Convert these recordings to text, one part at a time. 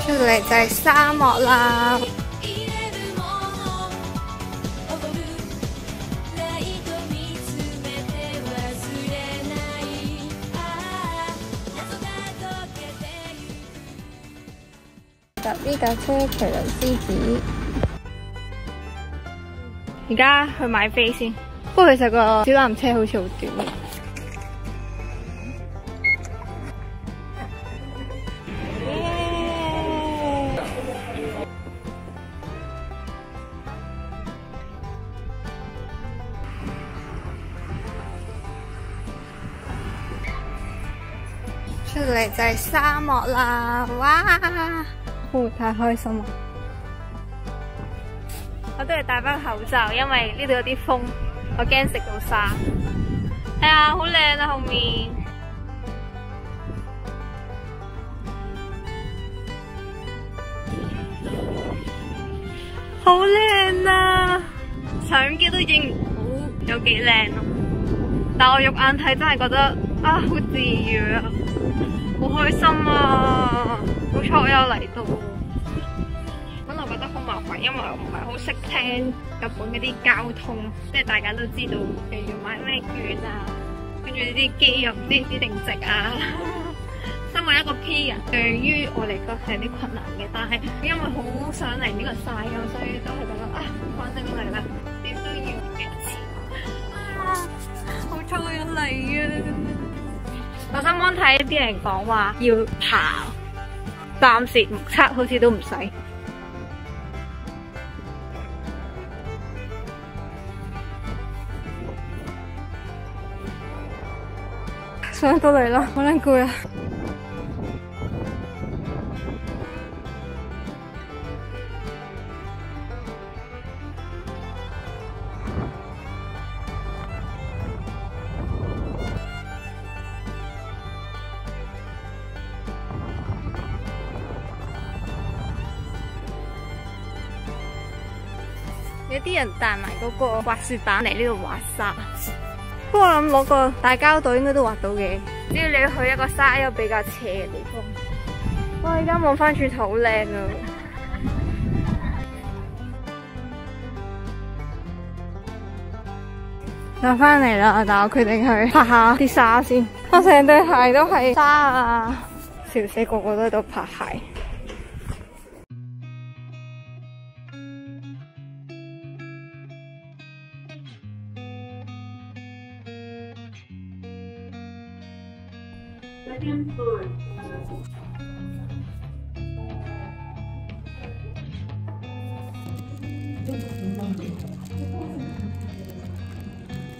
出嚟就係沙漠啦。搭呢架車麒麟獅子，而家去買飛先。不過其實個小纜車好似好短。出嚟就係沙漠啦！哇，太開心啦！我都要戴翻口罩，因為呢度有啲風，我驚食到沙。係啊，好靚啊後面。好靚啊！相機都影唔到有幾靚咯，但我肉眼睇真係覺得啊，好治癒啊！好開心啊！好彩我有嚟到。本來覺得好麻煩，因為我唔係好識聽日本嗰啲交通，即係大家都知道，譬如買咩券啊，跟住呢啲機又唔知指定值啊。身為一個 P 人，對於我嚟講係有啲困難嘅，但係因為好想嚟呢個晒啊，所以都係覺得啊，反正嚟啦，點都要幾錢啊！好彩我有嚟啊！我啱啱睇啲人講話要爬，暫時目測好似都唔使。上到嚟啦，好撚攰啊！有啲人帶埋嗰個滑雪板嚟呢度滑沙，不過我諗攞個大膠袋應該都滑到嘅，只要你去一個沙丘比較斜嘅地方。哇！而家望翻轉頭好靚啊！又翻嚟啦，但我決定去拍下啲沙先。我成對鞋都係沙啊！笑死，個個都喺度拍鞋。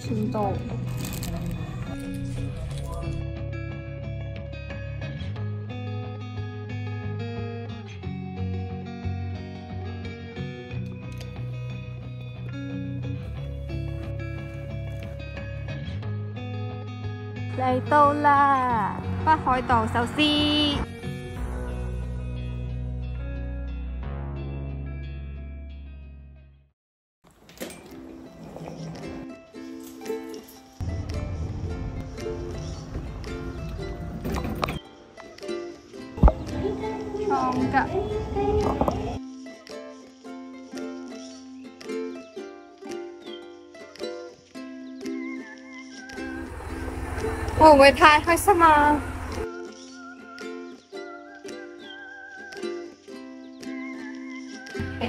青豆。嚟到啦，北海道壽司。創吉。會唔會太開心啊？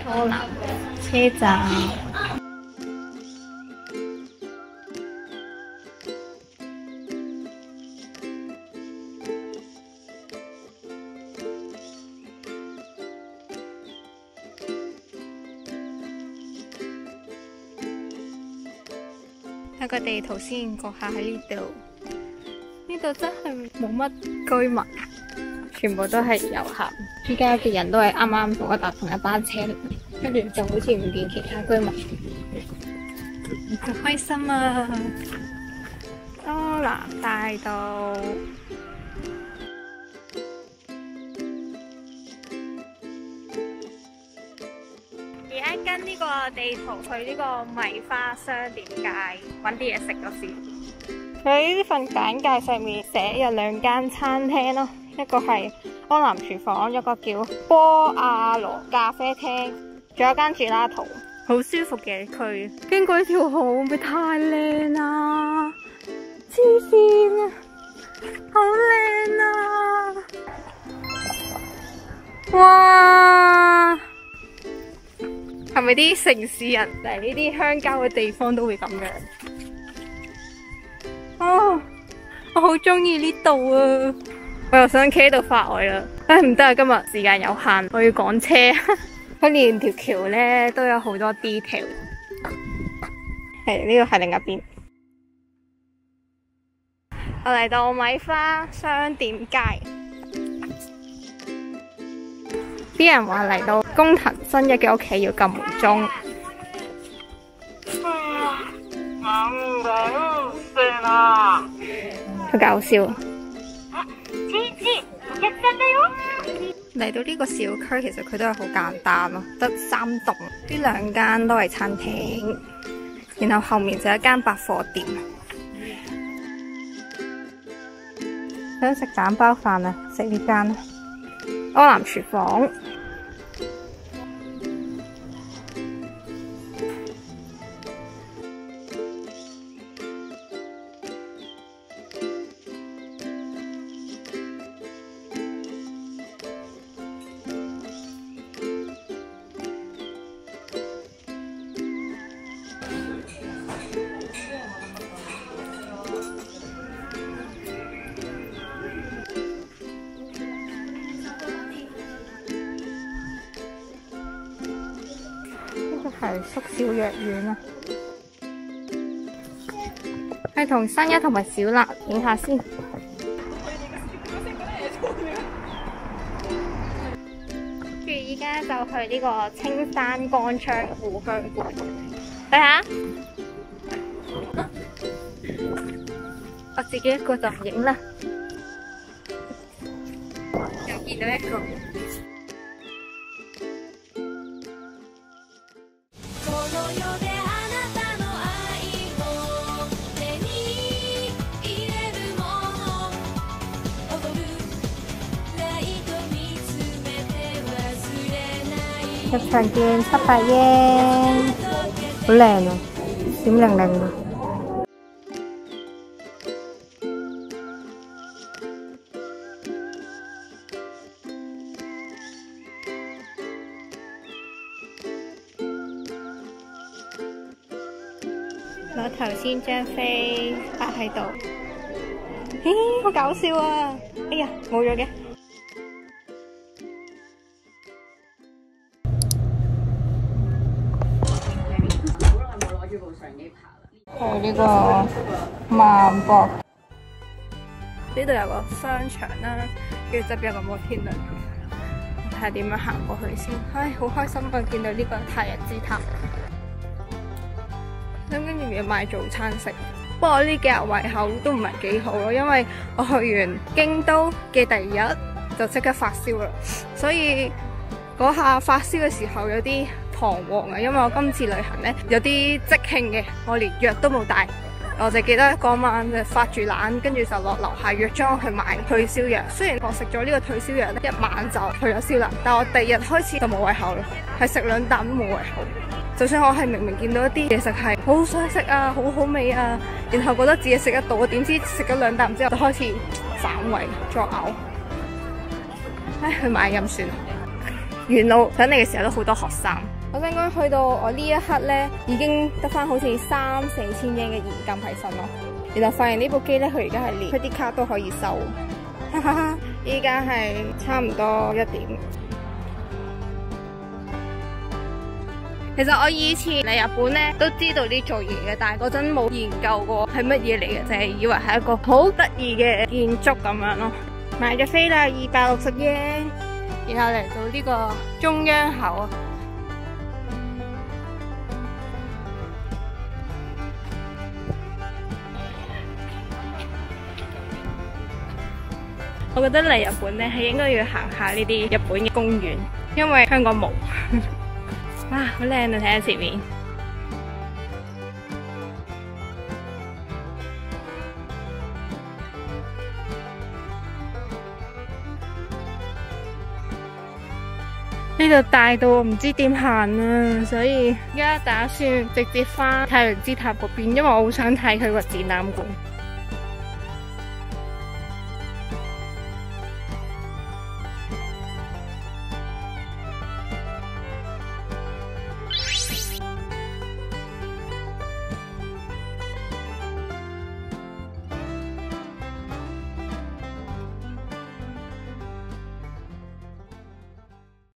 柯南車站。睇個地圖先，閣下喺呢度。呢度真係冇乜居民，全部都係遊客。依家嘅人都係啱啱同我搭同一班車，跟住就好似唔見其他居民。好開心啊！柯南大道。而家跟呢個地圖去呢個米花商店街揾啲嘢食咗先。喺呢份簡介上面寫有2間餐廳咯，一個係江南廚房，有個叫波阿羅咖啡廳，仲有間 Gelato， 好舒服嘅區。經過呢條河會唔會太靚啊？黐線啊！好靚啊！哇！係咪啲城市人嚟呢啲鄉郊嘅地方都會咁樣？哦，我好中意呢度啊！我又想企喺度發呆啦。唉，唔得啊！今日時間有限，我要趕車。佢連條橋咧都有好多 detail。係呢個係另一邊。我嚟到米花商店街。啲人話嚟到工藤新一嘅屋企要撳門鐘。好搞笑啊！嚟到呢個小區，其實佢都係好簡單咯，得3棟，呢2間都係餐廳，然後後面就一間百貨店。想食蛋包飯啊，食呢間柯南廚房。係縮小藥丸啊！係同新一同埋小蘭影下先。跟住依家就去呢個青山剛昌故鄉館，睇下。我自己一個就唔影啦。又見到一個。入場券700yen，好靚啊，閃靈靈啊！我頭先張飛擺喺度，咦，好搞笑啊！哎呀，冇咗嘅。去呢個萬博，呢度有個商場啦，跟住側邊有個摩天輪，我睇下點樣行過去先。唉，好開心啊！見到呢個太陽之塔，咁跟住要買早餐食。不過我呢幾日胃口都唔係幾好咯，因為我去完京都嘅第2日就即刻發燒啦，所以嗰下發燒嘅時候有啲彷徨啊，因為我今次旅行咧有啲即興嘅，我連藥都冇帶，我就記得嗰晚就發住懶，跟住就落樓下藥妝去買退燒藥。雖然我食咗呢個退燒藥咧，一晚就退咗燒啦，但我第2日開始就冇胃口啦，係食2啖都冇胃口。就算我係明明見到一啲嘢食係好想食啊，好好味啊，然後覺得自己食得到，點知食咗2啖之後就開始反胃作嘔。唉，去買飲算啦。沿路上嚟嘅時候都好多學生。我想講去到我呢一刻咧，已經得翻好似3-4千yen嘅現金喺身咯。然後發現呢部機咧，佢而家係連 credit card 都可以收。哈哈哈！依家係差唔多1點。其實我以前嚟日本咧都知道呢做嘢嘅，但係嗰陣冇研究過係乜嘢嚟嘅，就係以為係一個好得意嘅建築咁樣咯。買咗飛啦，260yen，然後嚟到呢個中央口啊。我覺得嚟日本咧係應該要行下呢啲日本嘅公園，因為香港冇。哇，好靚啊！睇下前面。呢度大到我唔知點行啊，所以而家打算直接返太陽之塔嗰邊，因為我好想睇佢個展覽館。